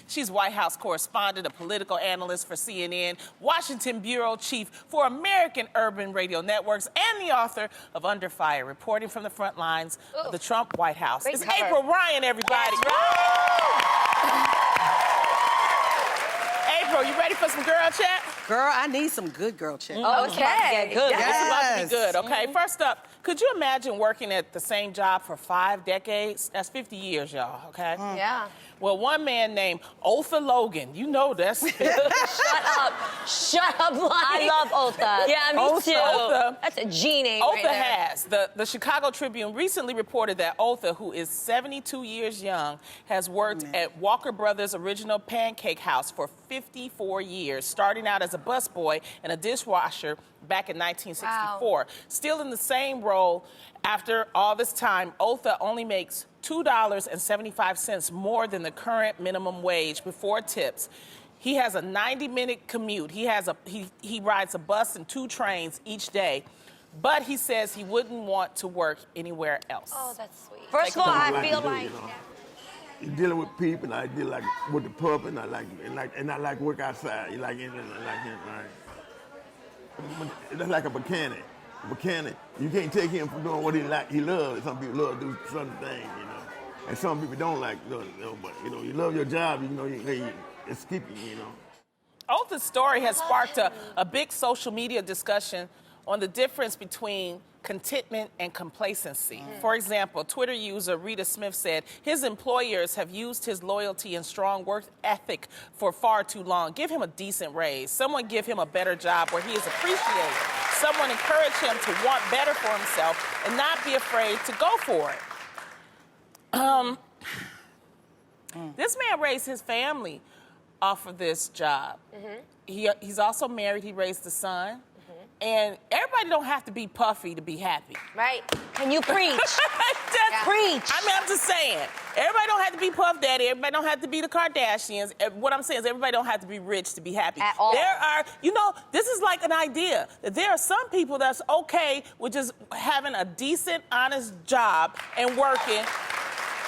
She's White House correspondent, a political analyst for CNN, Washington bureau chief for American Urban Radio Networks, and the author of Under Fire, reporting from the front lines of the Trump White House. Great It's cover. April Ryan, everybody. April, you ready for some girl chat? Girl, I need some good girl chat. Okay. Good. It's about to be good, Yes. okay? First up, could you imagine working at the same job for 5 decades? That's 50 years, y'all, okay? Yeah. Well, one man named Otha Logan, you know this. Shut up, Lonnie. I love Otha. Yeah, me too. Otha. That's a G name Otha right there. has. The Chicago Tribune recently reported that Otha, who is 72 years young, has worked at Walker Brothers' original pancake house for 54 years, starting out as a busboy and a dishwasher back in 1964. Wow. Still in the same role after all this time, Otha only makes $2.75 more than the current minimum wage before tips. He has a 90-minute commute. He rides a bus and 2 trains each day, but he says he wouldn't want to work anywhere else. Oh, that's sweet. First of all, I like feel to do, like you know. You're dealing with people, and I deal like with the pub, and I like work outside. You like that's like a mechanic. A mechanic, you can't take him from doing what he loves. Some people love to do certain things, you know, and some people don't like, you know, but you know, you love your job, you know, it's keeping you, you know. Otha's story has sparked a big social media discussion on the difference between contentment and complacency. For example, Twitter user Rita Smith said his employers have used his loyalty and strong work ethic for far too long. Give him a decent raise. Someone give him a better job where he is appreciated. Someone encourage him to want better for himself and not be afraid to go for it. This man raised his family off of this job. He's also married. He raised a son. And everybody don't have to be puffy to be happy. Right. can you preach? Preach. I mean, I'm just saying. Everybody don't have to be Puff Daddy. Everybody don't have to be the Kardashians. What I'm saying is everybody don't have to be rich to be happy. At all. There are, this is like an idea. That there are some people that's okay with just having a decent, honest job and working.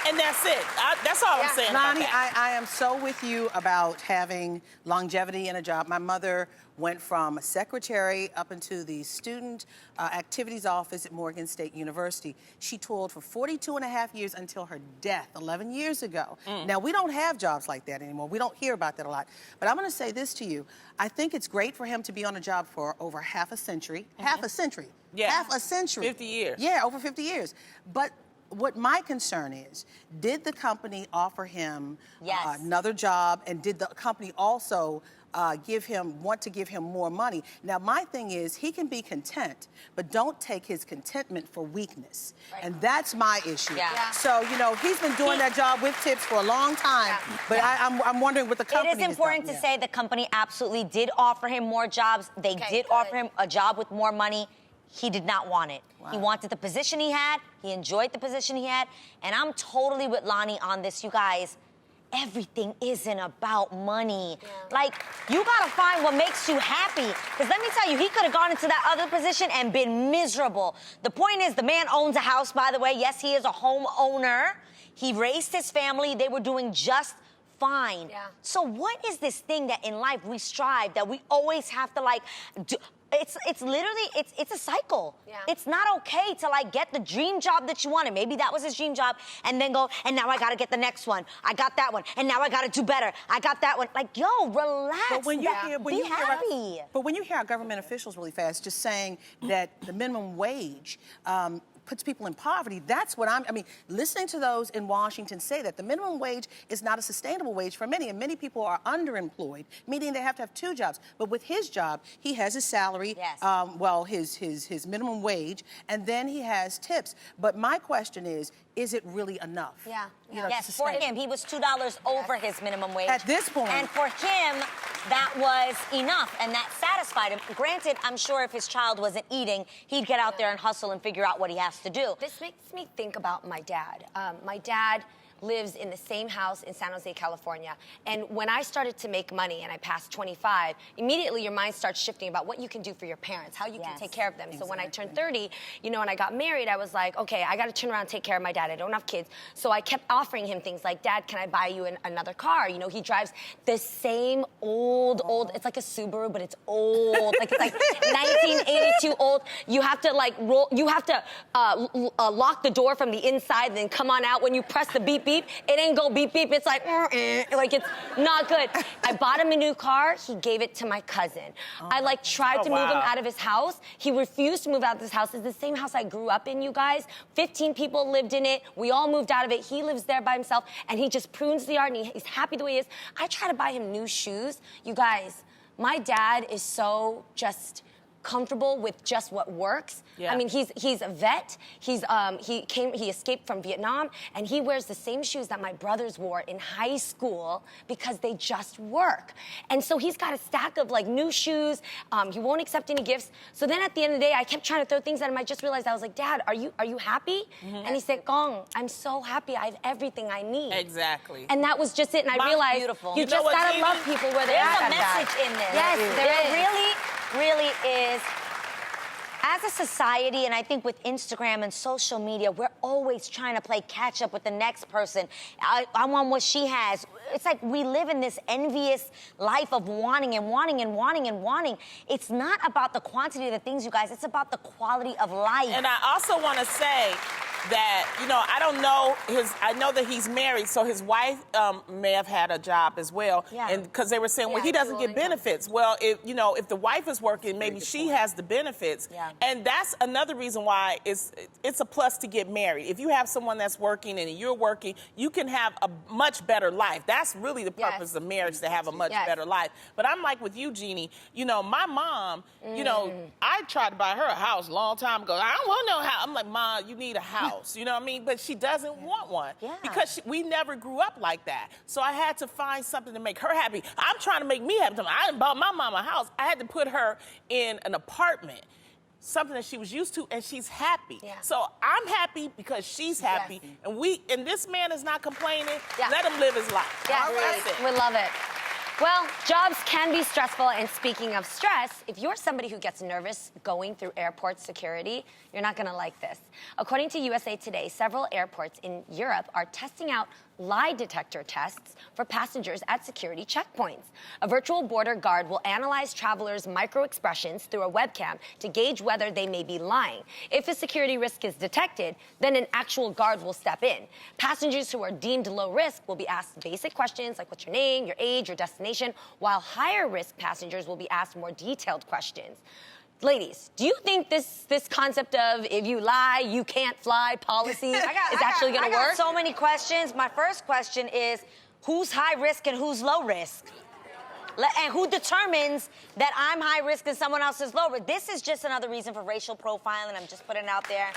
And that's it. That's all I'm saying. Lonnie, about that. I am so with you about having longevity in a job. My mother went from a secretary up into the student activities office at Morgan State University. She toiled for 42 and a half years until her death 11 years ago. Now, we don't have jobs like that anymore. We don't hear about that a lot. But I'm going to say this to you. I think it's great for him to be on a job for over half a century. Half a century. Yeah. Half a century. 50 years. Yeah, over 50 years. But what my concern is, did the company offer him Yes. another job, and did the company also want to give him more money? Now, my thing is, he can be content, but don't take his contentment for weakness. Right. And that's my issue. Yeah. So, he's been doing that job with tips for a long time, but I'm wondering what the company It is important done. to say the company absolutely did offer him more jobs. They did offer him a job with more money. He did not want it. Wow. He wanted the position he had. He enjoyed the position he had. And I'm totally with Lonnie on this, you guys. Everything isn't about money. Yeah. Like, you gotta find what makes you happy. Because let me tell you, he could have gone into that other position and been miserable. The point is, the man owns a house, by the way. Yes, he is a homeowner. He raised his family. They were doing just fine. Yeah. So what is this thing that in life we strive, that we always have to do? It's literally, it's a cycle. Yeah. It's not okay to get the dream job that you wanted. Maybe that was his dream job, and then go, and now I gotta get the next one. I got that one, and now I gotta do better. I got that one. Yo, relax. But when you Be happy. But when you hear our government officials really fast just saying that the minimum wage puts people in poverty, that's what I mean, listening to those in Washington say that the minimum wage is not a sustainable wage for many, and many people are underemployed, meaning they have to have 2 jobs. But with his job, he has his salary, Yes. his minimum wage, and then he has tips. But my question is it really enough? Yeah. Yes, for him, he was $2 over his minimum wage. At this point. And for him, that was enough, and that satisfied him. Granted, I'm sure if his child wasn't eating, he'd get out there and hustle and figure out what he has to do. This makes me think about my dad. My dad lives in the same house in San Jose, California. And when I started to make money and I passed 25, immediately your mind starts shifting about what you can do for your parents, how you can take care of them. So when I turned 30, you know, and I got married, I was like, okay, I got to turn around and take care of my dad. I don't have kids. So I kept offering him things like, Dad, can I buy you another car? You know, he drives the same old, it's like a Subaru, but it's old. Like it's like 1982 old. You have to like lock the door from the inside and then come on out. When you press the beep beep, it ain't go beep beep. It's like it's not good. I bought him a new car. He gave it to my cousin. I like tried to move him out of his house. He refused to move out of this house. It's the same house I grew up in, you guys. 15 people lived in it. We all moved out of it. He lives there by himself, and he just prunes the yard, and he's happy the way he is. I try to buy him new shoes. You guys, my dad is so just comfortable with just what works. Yeah. I mean, he's a vet. He escaped from Vietnam, and he wears the same shoes that my brothers wore in high school because they just work. And so he's got a stack of like new shoes. He won't accept any gifts. So then at the end of the day, I kept trying to throw things at him. I just realized, I was like, Dad, are you happy? And he said, Gong, I'm so happy. I have everything I need. Exactly. And that was just it. And I realized beautiful. you You know just what, gotta Jeannie? love people where they There's are. a message in this. Yes, there really is. As a society, and I think with Instagram and social media, we're always trying to play catch up with the next person. I want what she has. It's like we live in this envious life of wanting and wanting and wanting and wanting. It's not about the quantity of the things, you guys. It's about the quality of life. And I also want to say that, you know, I know that he's married, so his wife may have had a job as well. Yeah. And because they were saying, well, he doesn't get benefits. Well, if the wife is working, maybe she has the benefits. Yeah. And that's another reason why it's a plus to get married. If you have someone that's working and you're working, you can have a much better life. That's really the purpose of marriage, to have a much better life. But I'm like with you, Jeannie, you know, my mom, you know, I tried to buy her a house a long time ago. I don't want no house. I'm like, Mom, you need a house. You know what I mean? But she doesn't want one because we never grew up like that. So I had to find something to make her happy. I'm trying to make me happy. I didn't buy my mom a house. I had to put her in an apartment, something that she was used to, and she's happy. Yeah. So I'm happy because she's happy, and this man is not complaining. Let him live his life. Yeah, That's it. we love it. Well, jobs can be stressful, and speaking of stress, if you're somebody who gets nervous going through airport security, you're not gonna like this. According to USA Today, several airports in Europe are testing out lie detector tests for passengers at security checkpoints. A virtual border guard will analyze travelers' micro-expressions through a webcam to gauge whether they may be lying. If a security risk is detected, then an actual guard will step in. Passengers who are deemed low risk will be asked basic questions like what's your name, your age, your destination, while higher risk passengers will be asked more detailed questions. Ladies, do you think this concept of if you lie, you can't fly policy is actually going to work? I got so many questions. My first question is, who's high risk and who's low risk? And who determines that I'm high risk and someone else is low risk? This is just another reason for racial profiling. I'm just putting it out there.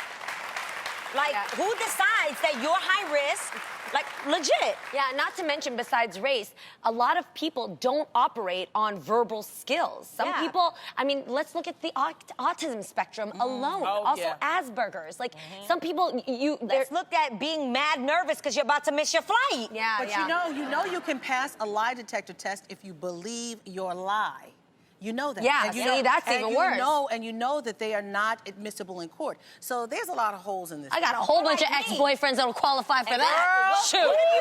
Like, who decides that you're high risk? Like, legit. Yeah, not to mention, besides race, a lot of people don't operate on verbal skills. Some people, I mean, let's look at the autism spectrum alone. Also, Asperger's. Like, some people, Let's look at being mad nervous because you're about to miss your flight. But you know you can pass a lie detector test if you believe your lie. You know that. Yeah, and you see, know, that's even worse. You know that they are not admissible in court. So there's a lot of holes in this. I got a whole bunch of ex-boyfriends that'll qualify for that. Shoot. What have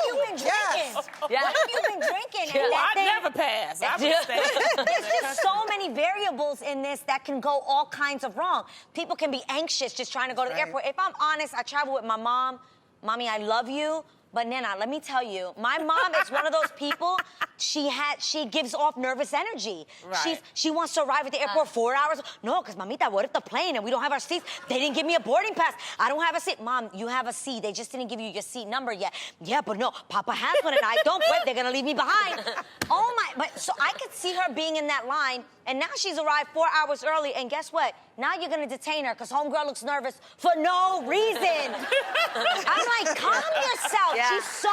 you been drinking? Yeah. What have you been drinking? And I never pass. I would stay. There's just so many variables in this that can go all kinds of wrong. People can be anxious just trying to go to the airport. If I'm honest, I travel with my mom. Mommy, I love you. But Nana, let me tell you, my mom is one of those people, she gives off nervous energy. Right. She wants to arrive at the airport 4 hours. No, because Mamita, what if the plane and we don't have our seats? They didn't give me a boarding pass. I don't have a seat. Mom, you have a seat. They just didn't give you your seat number yet. Yeah, but no, Papa has one and I don't, but they're gonna leave me behind. So I could see her being in that line, and now she's arrived 4 hours early, and guess what? Now you're gonna detain her because homegirl looks nervous for no reason. I'm like, calm yourself. Yeah. She's so,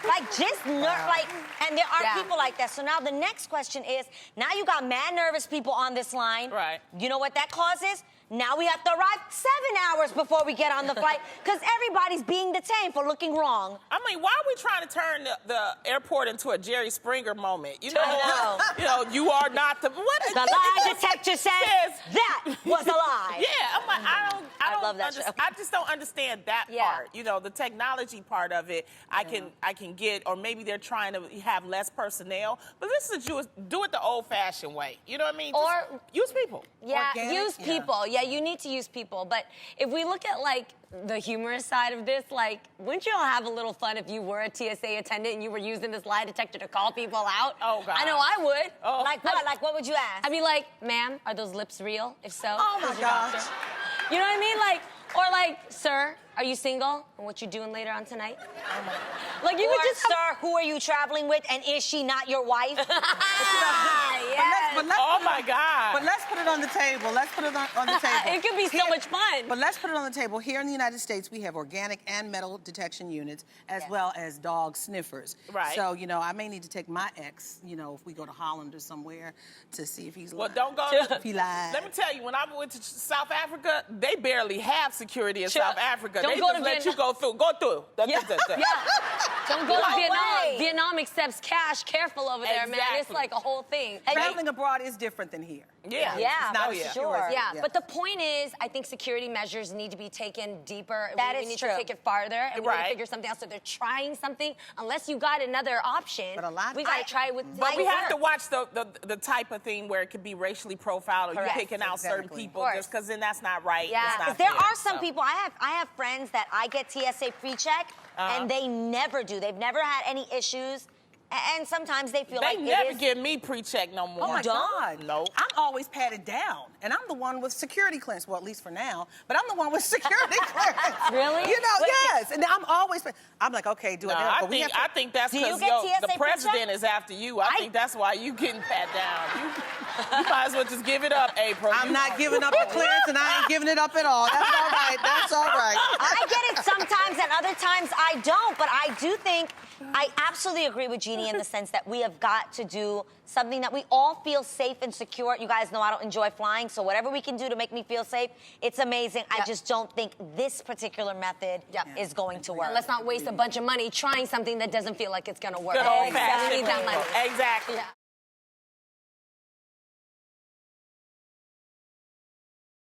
like, just and there are people like that. So now the next question is, now you got mad nervous people on this line. Right. You know what that causes? Now we have to arrive 7 hours before we get on the flight because everybody's being detained for looking wrong. I mean, why are we trying to turn the airport into a Jerry Springer moment? You know, I you know, you are not the what? The lie detector says that was a lie. Yeah, I'm like, I don't love that show. I just don't understand that Yeah. part. You know, the technology part of it, I can get, or maybe they're trying to have less personnel. But this is do it the old-fashioned way. You know what I mean? Or- Just use people. Yeah, Organic, use yeah. people. Yeah, you need to use people. But if we look at like the humorous side of this, like, wouldn't you all have a little fun if you were a TSA attendant and you were using this lie detector to call people out? Oh, God. I know I would. Oh. Like what? Like what would you ask? I'd be like, ma'am, are those lips real? If so, Oh, my who's your gosh. doctor? You know what I mean? Like, or like, sir, are you single? And what you doing later on tonight? Like, you Or, would just have... sir, who are you traveling with, and is she not your wife? Oh my God. But let's put it on the table. Let's put it on the table. It could be so much fun. But let's put it on the table. Here in the United States, we have organic and metal detection units, as well as dog sniffers. Right. So, you know, I may need to take my ex, you know, if we go to Holland or somewhere, to see if he's Well, lying. don't go. If he lied. Let me tell you, when I went to South Africa, they barely have security in South Africa. Don't They go just to let Vietnam. you go through. Go through. Yeah. Don't go to No Vietnam. way. Vietnam accepts cash. Careful over there, man. It's Exactly. like a whole thing. Traveling abroad is different than here. Yeah. Yeah, It's not Oh, as yeah. secure as Yeah, here. but the point is, I think security measures need to be taken deeper. That we is need true. to take it farther, and we need to Right. figure something out. So they're trying something. Unless you got another option, But a lot- we got I- to try it with. But we have to work. watch the type of thing where it could be racially profiled, or Correct. you're picking out certain Exactly. people Of course. just because then that's not right. Yeah. It's not 'Cause there fair. are some So. people. I have friends that I get TSA pre-check, and they never do. They've never had any issues, and sometimes they feel They like never it is. give me pre-check no more. Oh my God! No. I'm always patted down, and I'm the one with security clearance. Well, at least for now. But I'm the one with security clearance. Really? You know, Wait. yes. And I'm always. I'm like, okay, do it. No, now. I But we think have to- I think that's Do you because get the TSA president pre-check? is after you. I think that's why you getting pat down. You might as well just give it up, April. I'm You- not giving up the clearance, and I ain't giving it up at all. That's all right. That's all right. I get it sometimes, and other times I don't. But I do think I absolutely agree with Jeannie in the sense that we have got to do something that we all feel safe and secure. You guys know I don't enjoy flying, so whatever we can do to make me feel safe, it's amazing. I just don't think this particular method is going to work. Let's not waste a bunch of money trying something that doesn't feel like it's going to work. Good old We need that money. Exactly. Yeah.